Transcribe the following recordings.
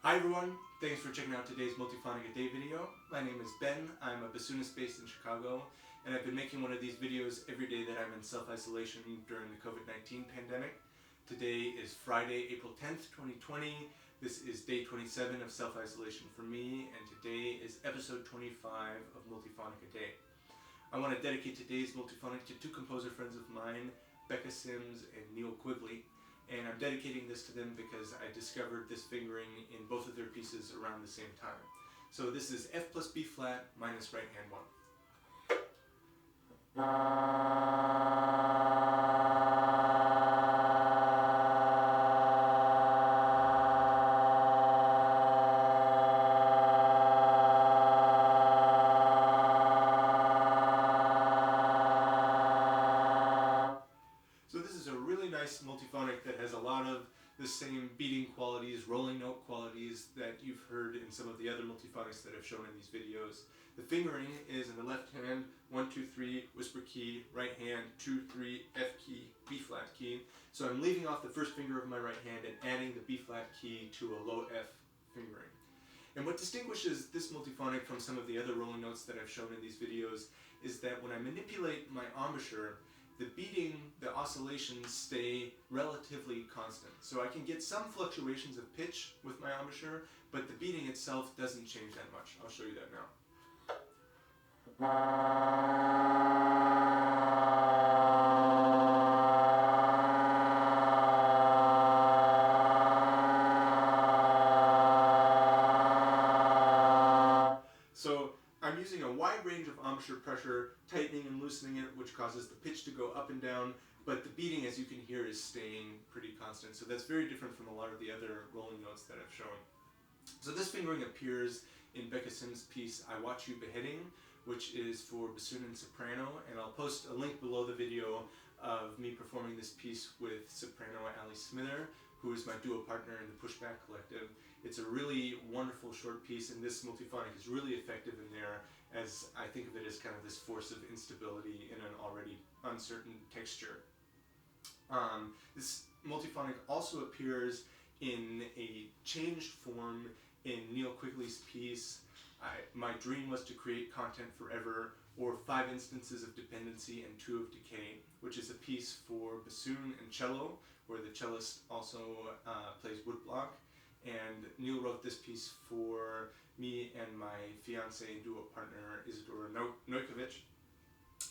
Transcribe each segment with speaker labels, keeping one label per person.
Speaker 1: Hi everyone, thanks for checking out today's Multiphonic-a-Day video. My name is Ben, I'm a bassoonist based in Chicago, and I've been making one of these videos every day that I'm in self-isolation during the COVID-19 pandemic. Today is Friday, April 10th, 2020. This is day 27 of self-isolation for me, and today is episode 25 of Multiphonic-a-Day. I want to dedicate today's Multiphonic to two composer friends of mine, Bekah Simms and Quigley. And I'm dedicating this to them because I discovered this fingering in both of their pieces around the same time. So this is F plus B flat minus right hand 1. So this is a really nice multiphonic that has a lot of the same beating qualities, rolling note qualities that you've heard in some of the other multiphonics that I've shown in these videos. The fingering is in the left hand, 1, 2, 3, whisper key, right hand, 2, 3, F key, B flat key. So I'm leaving off the first finger of my right hand and adding the B flat key to a low F fingering. And what distinguishes this multiphonic from some of the other rolling notes that I've shown in these videos is that when I manipulate my embouchure, the beating, the oscillations stay relatively constant. So I can get some fluctuations of pitch with my embouchure, but the beating itself doesn't change that much. I'll show you that now. So I'm using a wide range of embouchure pressure, tightening and loosening it, which causes the pitch to go up and down, but the beating, as you can hear, is staying pretty constant. So that's very different from a lot of the other rolling notes that I've shown. So this fingering appears in Bekah Simms' piece, I Watch You Beheading, which is for bassoon and soprano, and I'll post a link below the video of me performing this piece with soprano Ali Smither, who is my duo partner in the Pushback Collective. It's a really wonderful short piece, and this multiphonic is really effective in there, as I think of it as kind of this force of instability in an already uncertain texture. This multiphonic also appears in a changed form in Quigley's piece, My Dream Was to Create Content Forever, or 5 Instances of Dependency and 2 of Decay, which is a piece for bassoon and cello, where the cellist also plays woodblock. And Neil wrote this piece for me and my fiance and duo partner Isadora Nojkovic.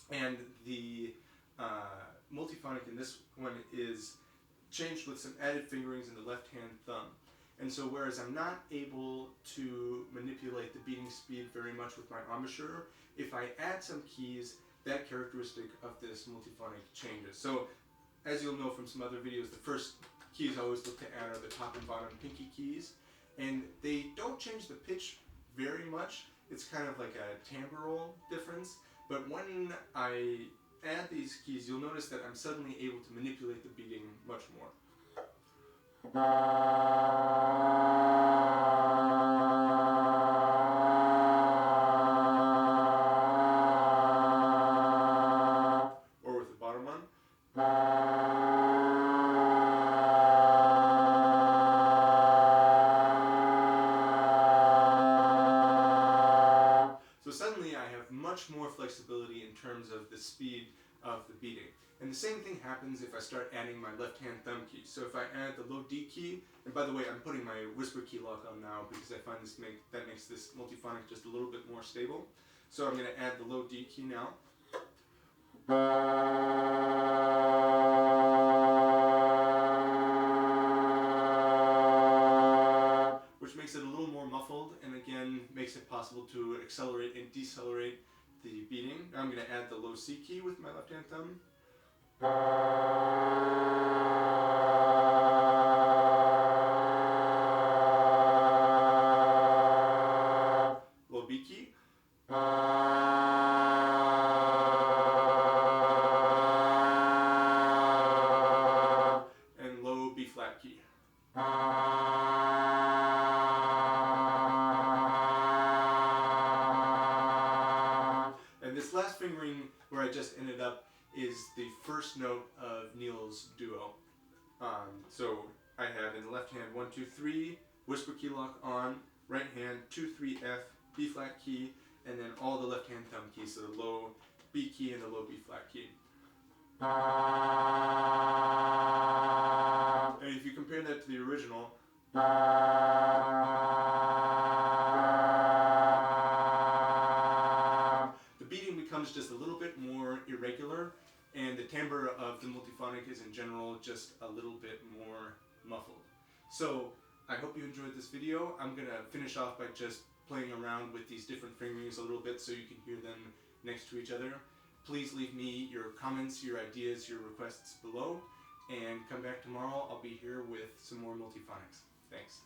Speaker 1: And the multiphonic in this one is changed with some added fingerings in the left hand thumb. And so whereas I'm not able to manipulate the beating speed very much with my embouchure, if I add some keys, that characteristic of this multiphonic changes. So as you'll know from some other videos, the first keys I always look to add are the top and bottom pinky keys, and they don't change the pitch very much. It's kind of like a timbral difference, but when I add these keys, you'll notice that I'm suddenly able to manipulate the beating much more. Or with the bottom one. So suddenly I have much more flexibility in terms of the speed of the beating. And the same thing happens if I start adding my left-hand thumb key. So if I add the low D key, and by the way, I'm putting my whisper key lock on now because I find that makes this multiphonic just a little bit more stable. So I'm going to add the low D key now. Which makes it a little more muffled, and again makes it possible to accelerate and decelerate the beating. Now I'm going to add the low C key with my left-hand thumb. Low B key. And low B flat key. And this last fingering where I just ended up is the first note of Neil's duo. So I have in the left hand 1, 2, 3, whisper key lock on, right hand, 2-3 F, B flat key, and then all the left hand thumb keys, so the low B key and the low B flat key. And if you compare that to the original, the beating becomes just a little bit more irregular, and the timbre of the Multiphonic is in general just a little bit more muffled. So I hope you enjoyed this video. I'm going to finish off by just playing around with these different fingerings a little bit so you can hear them next to each other. Please leave me your comments, your ideas, your requests below, and come back tomorrow. I'll be here with some more Multiphonics. Thanks.